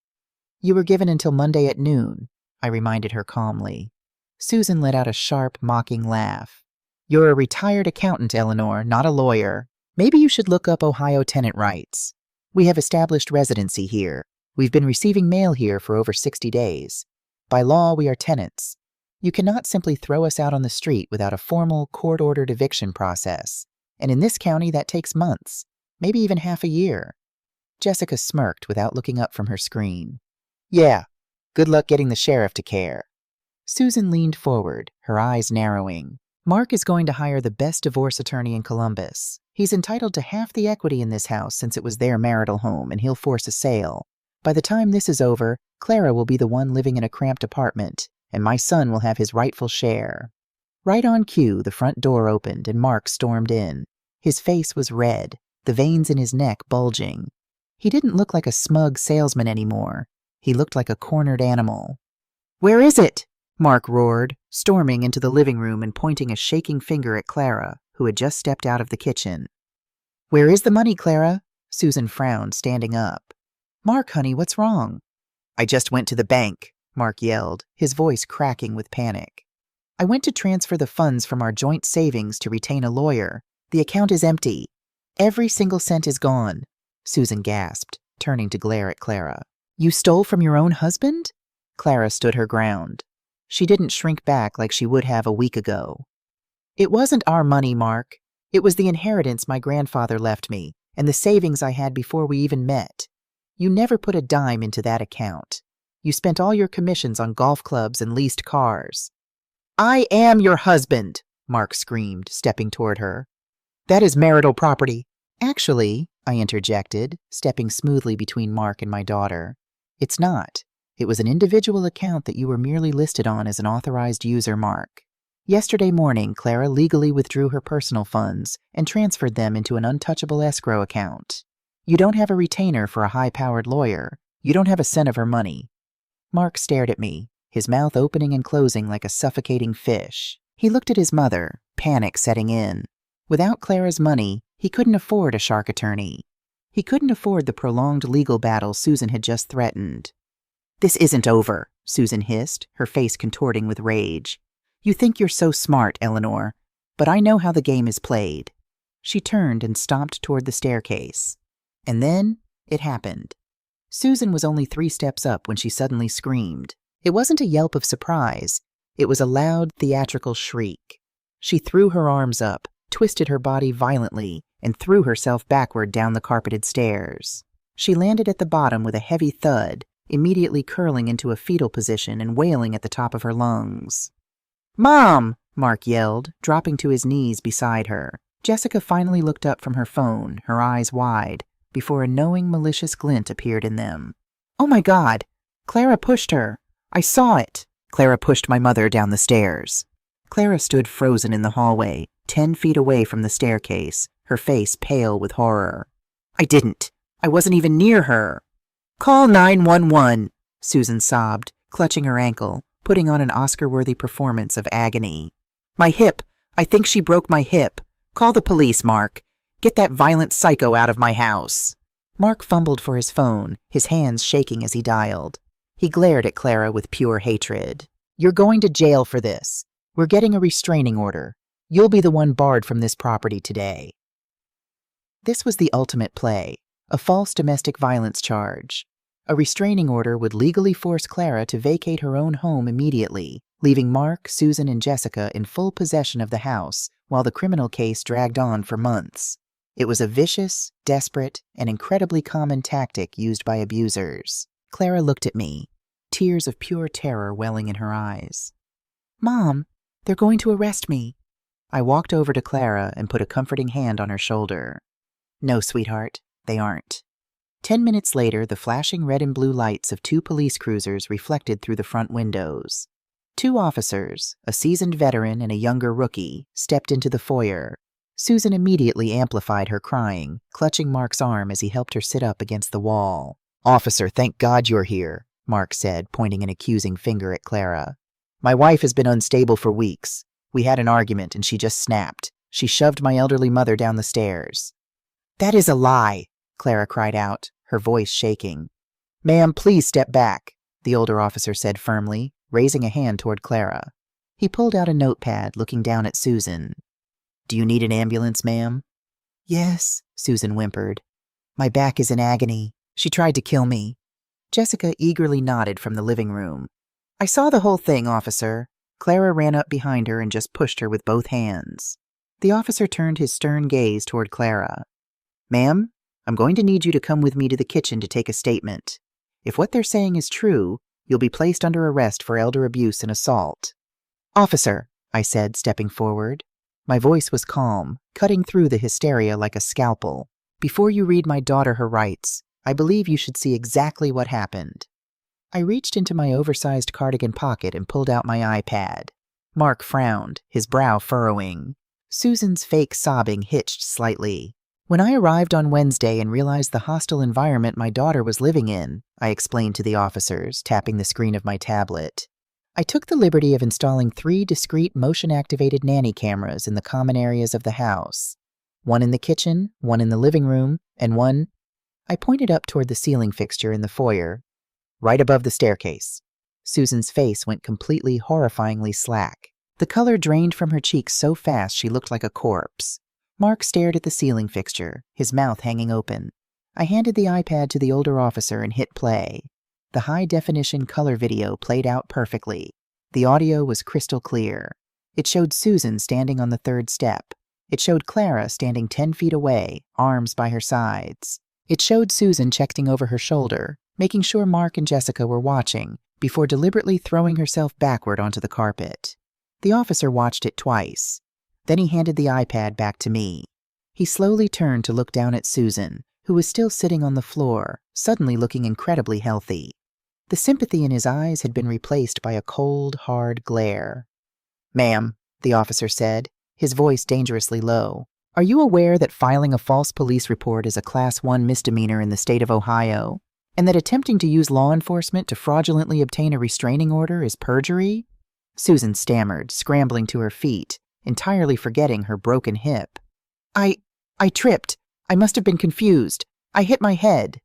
[SPEAKER 1] "You were given until Monday at noon," I reminded her calmly. Susan let out a sharp, mocking laugh. "You're a retired accountant, Eleanor, not a lawyer. Maybe you should look up Ohio tenant rights. We have established residency here. We've been receiving mail here for over 60 days. By law, we are tenants. You cannot simply throw us out on the street without a formal, court-ordered eviction process. And in this county, that takes months, maybe even half a year." Jessica smirked without looking up from her screen. "Yeah, good luck getting the sheriff to care." Susan leaned forward, her eyes narrowing. Mark is going to hire the best divorce attorney in Columbus. He's entitled to half the equity in this house since it was their marital home, and he'll force a sale. By the time this is over, Clara will be the one living in a cramped apartment, and my son will have his rightful share. Right on cue, the front door opened and Mark stormed in. His face was red, the veins in his neck bulging. He didn't look like a smug salesman anymore. He looked like a cornered animal. "Where is it?" Mark roared, storming into the living room and pointing a shaking finger at Clara, who had just stepped out of the kitchen. "Where is the money, Clara?" Susan frowned, standing up. "Mark, honey, what's wrong?" "I just went to the bank," Mark yelled, his voice cracking with panic. "I went to transfer the funds from our joint savings to retain a lawyer. The account is empty. Every single cent is gone," Susan gasped, turning to glare at Clara. "You stole from your own husband?" Clara stood her ground. She didn't shrink back like she would have a week ago. "It wasn't our money, Mark. It was the inheritance my grandfather left me, and the savings I had before we even met. You never put a dime into that account. You spent all your commissions on golf clubs and leased cars." "I am your husband," Mark screamed, stepping toward her. "That is marital property." "Actually," I interjected, stepping smoothly between Mark and my daughter, "it's not. It was an individual account that you were merely listed on as an authorized user, Mark. Yesterday morning, Clara legally withdrew her personal funds and transferred them into an untouchable escrow account. You don't have a retainer for a high-powered lawyer. You don't have a cent of her money." Mark stared at me, his mouth opening and closing like a suffocating fish. He looked at his mother, panic setting in. Without Clara's money, he couldn't afford a shark attorney. He couldn't afford the prolonged legal battle Susan had just threatened. "This isn't over," Susan hissed, her face contorting with rage. "You think you're so smart, Eleanor, but I know how the game is played." She turned and stomped toward the staircase. And then it happened. Susan was only 3 steps up when she suddenly screamed. It wasn't a yelp of surprise. It was a loud, theatrical shriek. She threw her arms up, twisted her body violently, and threw herself backward down the carpeted stairs. She landed at the bottom with a heavy thud, immediately curling into a fetal position and wailing at the top of her lungs. "Mom!" Mark yelled, dropping to his knees beside her. Jessica finally looked up from her phone, her eyes wide, before a knowing, malicious glint appeared in them. "Oh my God! Clara pushed her! I saw it!" "Clara pushed my mother down the stairs." Clara stood frozen in the hallway, 10 feet away from the staircase, her face pale with horror. "I didn't. I wasn't even near her." "Call 911, Susan sobbed, clutching her ankle, putting on an Oscar-worthy performance of agony. "My hip. I think she broke my hip. Call the police, Mark. Get that violent psycho out of my house." Mark fumbled for his phone, his hands shaking as he dialed. He glared at Clara with pure hatred. "You're going to jail for this. We're getting a restraining order. You'll be the one barred from this property today." This was the ultimate play, a false domestic violence charge. A restraining order would legally force Clara to vacate her own home immediately, leaving Mark, Susan, and Jessica in full possession of the house while the criminal case dragged on for months. It was a vicious, desperate, and incredibly common tactic used by abusers. Clara looked at me, tears of pure terror welling in her eyes. "Mom, they're going to arrest me." I walked over to Clara and put a comforting hand on her shoulder. "No, sweetheart, they aren't." 10 minutes later, the flashing red and blue lights of 2 police cruisers reflected through the front windows. 2 officers, a seasoned veteran and a younger rookie, stepped into the foyer. Susan immediately amplified her crying, clutching Mark's arm as he helped her sit up against the wall. "Officer, thank God you're here," Mark said, pointing an accusing finger at Clara. "My wife has been unstable for weeks. We had an argument and she just snapped. She shoved my elderly mother down the stairs." "That is a lie," Clara cried out, her voice shaking. "Ma'am, please step back," the older officer said firmly, raising a hand toward Clara. He pulled out a notepad, looking down at Susan. "Do you need an ambulance, ma'am?" "Yes," Susan whimpered. "My back is in agony. She tried to kill me." Jessica eagerly nodded from the living room. "I saw the whole thing, officer." Clara ran up behind her and just pushed her with both hands. The officer turned his stern gaze toward Clara. "Ma'am, I'm going to need you to come with me to the kitchen to take a statement. If what they're saying is true, You'll be placed under arrest for elder abuse and assault." "Officer," I said, stepping forward. My voice was calm, cutting through the hysteria like a scalpel. "Before you read my daughter her rights, I believe you should see exactly what happened." I reached into my oversized cardigan pocket and pulled out my iPad. Mark frowned, his brow furrowing. Susan's fake sobbing hitched slightly. "When I arrived on Wednesday and realized the hostile environment my daughter was living in," I explained to the officers, tapping the screen of my tablet, "I took the liberty of installing 3 discrete motion-activated nanny cameras in the common areas of the house. One in the kitchen, one in the living room, and one—" I pointed up toward the ceiling fixture in the foyer, "right above the staircase." Susan's face went completely horrifyingly slack. The color drained from her cheeks so fast she looked like a corpse. Mark stared at the ceiling fixture, his mouth hanging open. I handed the iPad to the older officer and hit play. The high-definition color video played out perfectly. The audio was crystal clear. It showed Susan standing on the 3rd step. It showed Clara standing 10 feet away, arms by her sides. It showed Susan checking over her shoulder, making sure Mark and Jessica were watching, before deliberately throwing herself backward onto the carpet. The officer watched it twice. Then he handed the iPad back to me. He slowly turned to look down at Susan, who was still sitting on the floor, suddenly looking incredibly healthy. The sympathy in his eyes had been replaced by a cold, hard glare. "Ma'am," the officer said, his voice dangerously low, "are you aware that filing a false police report is a Class 1 misdemeanor in the state of Ohio, and that attempting to use law enforcement to fraudulently obtain a restraining order is perjury?" Susan stammered, scrambling to her feet, entirely forgetting her broken hip. I tripped. I must have been confused. I hit my head."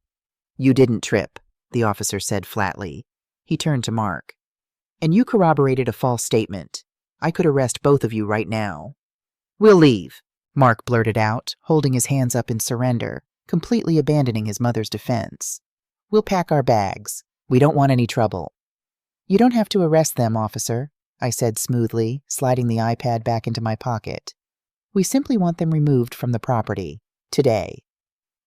[SPEAKER 1] "You didn't trip," the officer said flatly. He turned to Mark. "And you corroborated a false statement. I could arrest both of you right now." "We'll leave," Mark blurted out, holding his hands up in surrender, completely abandoning his mother's defense. "We'll pack our bags. We don't want any trouble." "You don't have to arrest them, officer," I said smoothly, sliding the iPad back into my pocket. "We simply want them removed from the property. Today."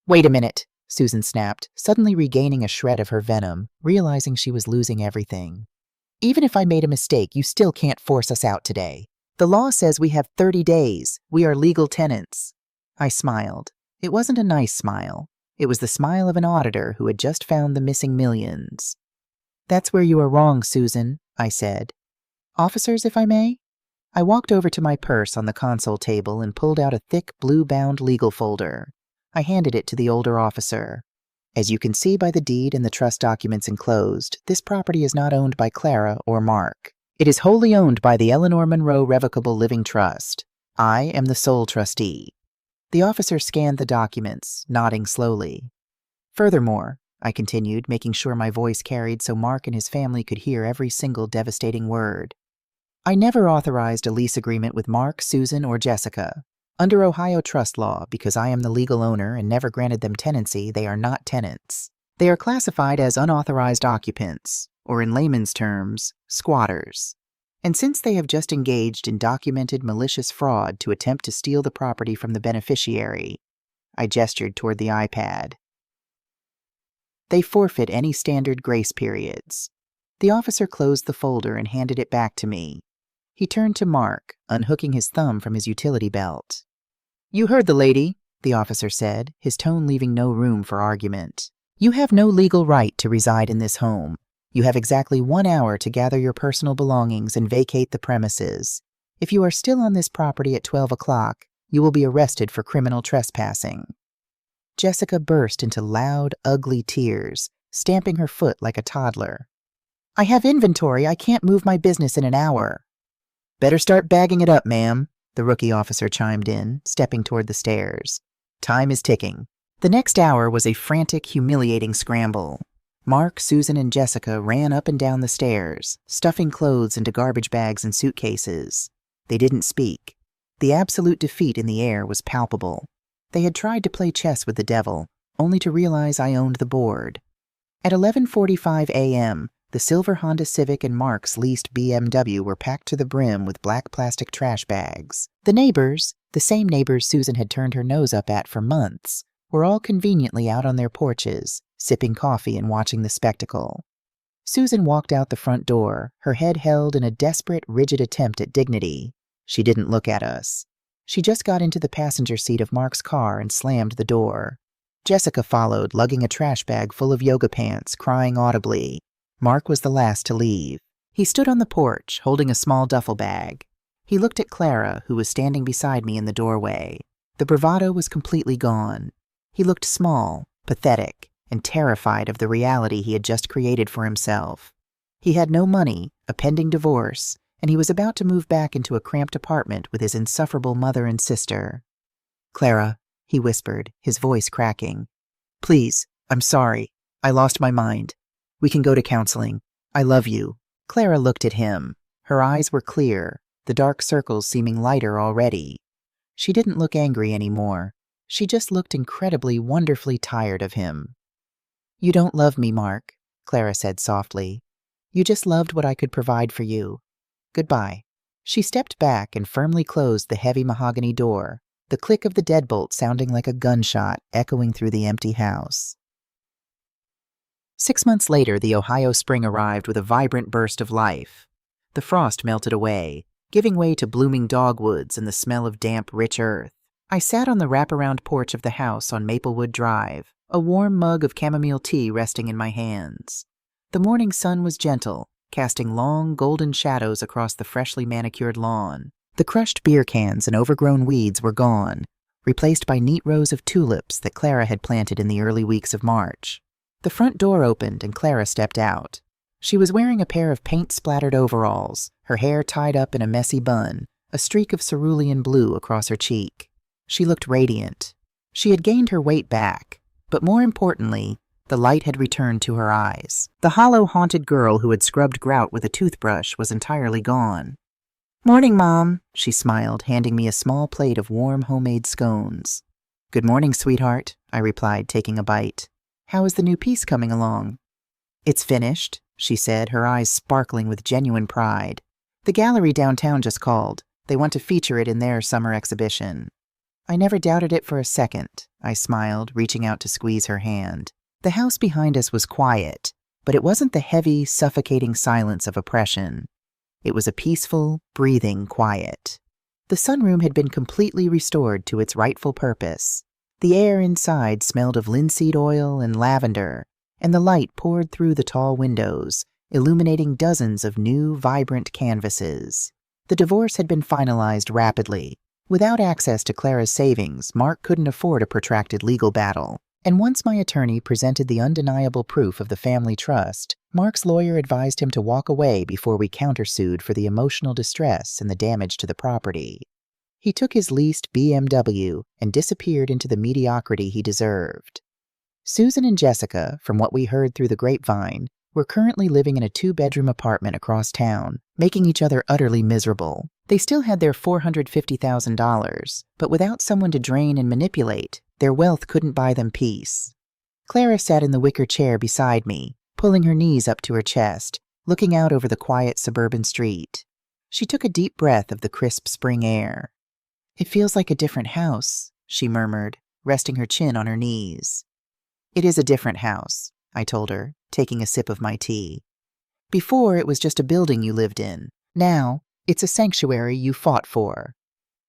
[SPEAKER 1] "Wait a minute," Susan snapped, suddenly regaining a shred of her venom, realizing she was losing everything. "Even if I made a mistake, you still can't force us out today. The law says we have 30 days. We are legal tenants." I smiled. It wasn't a nice smile. It was the smile of an auditor who had just found the missing millions. "That's where you are wrong, Susan," I said. "Officers, if I may?" I walked over to my purse on the console table and pulled out a thick, blue-bound legal folder. I handed it to the older officer. "As you can see by the deed and the trust documents enclosed, this property is not owned by Clara or Mark. It is wholly owned by the Eleanor Monroe Revocable Living Trust. I am the sole trustee." The officer scanned the documents, nodding slowly. "Furthermore," I continued, making sure my voice carried so Mark and his family could hear every single devastating word, "I never authorized a lease agreement with Mark, Susan, or Jessica. Under Ohio trust law, because I am the legal owner and never granted them tenancy, they are not tenants. They are classified as unauthorized occupants, or in layman's terms, squatters. And since they have just engaged in documented malicious fraud to attempt to steal the property from the beneficiary," I gestured toward the iPad, "they forfeit any standard grace periods." The officer closed the folder and handed it back to me. He turned to Mark, unhooking his thumb from his utility belt. "You heard the lady," the officer said, his tone leaving no room for argument. "You have no legal right to reside in this home. You have exactly 1 hour to gather your personal belongings and vacate the premises. If you are still on this property at 12 o'clock, you will be arrested for criminal trespassing." Jessica burst into loud, ugly tears, stamping her foot like a toddler. "I have inventory. I can't move my business in an hour." "Better start bagging it up, ma'am," the rookie officer chimed in, stepping toward the stairs. "Time is ticking." The next hour was a frantic, humiliating scramble. Mark, Susan, and Jessica ran up and down the stairs, stuffing clothes into garbage bags and suitcases. They didn't speak. The absolute defeat in the air was palpable. They had tried to play chess with the devil, only to realize I owned the board. At 11:45 a.m., the silver Honda Civic and Mark's leased BMW were packed to the brim with black plastic trash bags. The neighbors, the same neighbors Susan had turned her nose up at for months, were all conveniently out on their porches, sipping coffee and watching the spectacle. Susan walked out the front door, her head held in a desperate, rigid attempt at dignity. She didn't look at us. She just got into the passenger seat of Mark's car and slammed the door. Jessica followed, lugging a trash bag full of yoga pants, crying audibly. Mark was the last to leave. He stood on the porch, holding a small duffel bag. He looked at Clara, who was standing beside me in the doorway. The bravado was completely gone. He looked small, pathetic, and terrified of the reality he had just created for himself. He had no money, a pending divorce, and he was about to move back into a cramped apartment with his insufferable mother and sister. "Clara," he whispered, his voice cracking. "Please, I'm sorry. I lost my mind. We can go to counseling. I love you." Clara looked at him. Her eyes were clear, the dark circles seeming lighter already. She didn't look angry anymore. She just looked incredibly, wonderfully tired of him. "You don't love me, Mark," Clara said softly. "You just loved what I could provide for you. Goodbye." She stepped back and firmly closed the heavy mahogany door, the click of the deadbolt sounding like a gunshot echoing through the empty house. 6 months later, the Ohio spring arrived with a vibrant burst of life. The frost melted away, giving way to blooming dogwoods and the smell of damp, rich earth. I sat on the wraparound porch of the house on Maplewood Drive, a warm mug of chamomile tea resting in my hands. The morning sun was gentle, casting long, golden shadows across the freshly manicured lawn. The crushed beer cans and overgrown weeds were gone, replaced by neat rows of tulips that Clara had planted in the early weeks of March. The front door opened and Clara stepped out. She was wearing a pair of paint-splattered overalls, her hair tied up in a messy bun, a streak of cerulean blue across her cheek. She looked radiant. She had gained her weight back, but more importantly, the light had returned to her eyes. The hollow, haunted girl who had scrubbed grout with a toothbrush was entirely gone. "Morning, Mom," she smiled, handing me a small plate of warm homemade scones. "Good morning, sweetheart," I replied, taking a bite. "How is the new piece coming along?" "It's finished," she said, her eyes sparkling with genuine pride. "The gallery downtown just called. They want to feature it in their summer exhibition." I never doubted it for a second, I smiled, reaching out to squeeze her hand. The house behind us was quiet, but it wasn't the heavy, suffocating silence of oppression. It was a peaceful, breathing quiet. The sunroom had been completely restored to its rightful purpose. The air inside smelled of linseed oil and lavender, and the light poured through the tall windows, illuminating dozens of new, vibrant canvases. The divorce had been finalized rapidly. Without access to Clara's savings, Mark couldn't afford a protracted legal battle. And once my attorney presented the undeniable proof of the family trust, Mark's lawyer advised him to walk away before we countersued for the emotional distress and the damage to the property. He took his leased BMW and disappeared into the mediocrity he deserved. Susan and Jessica, from what we heard through the grapevine, were currently living in a 2-bedroom apartment across town, making each other utterly miserable. They still had their $450,000, but without someone to drain and manipulate, their wealth couldn't buy them peace. Clara sat in the wicker chair beside me, pulling her knees up to her chest, looking out over the quiet suburban street. She took a deep breath of the crisp spring air. "It feels like a different house," she murmured, resting her chin on her knees. "It is a different house," I told her, taking a sip of my tea. "Before, it was just a building you lived in. Now, it's a sanctuary you fought for."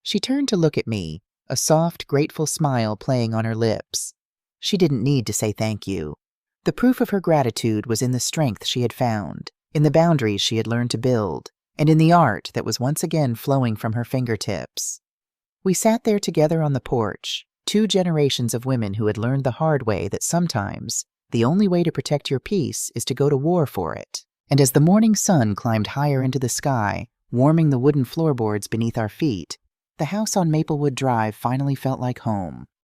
[SPEAKER 1] She turned to look at me, a soft, grateful smile playing on her lips. She didn't need to say thank you. The proof of her gratitude was in the strength she had found, in the boundaries she had learned to build, and in the art that was once again flowing from her fingertips. We sat there together on the porch, 2 generations of women who had learned the hard way that sometimes the only way to protect your peace is to go to war for it. And as the morning sun climbed higher into the sky, warming the wooden floorboards beneath our feet, the house on Maplewood Drive finally felt like home.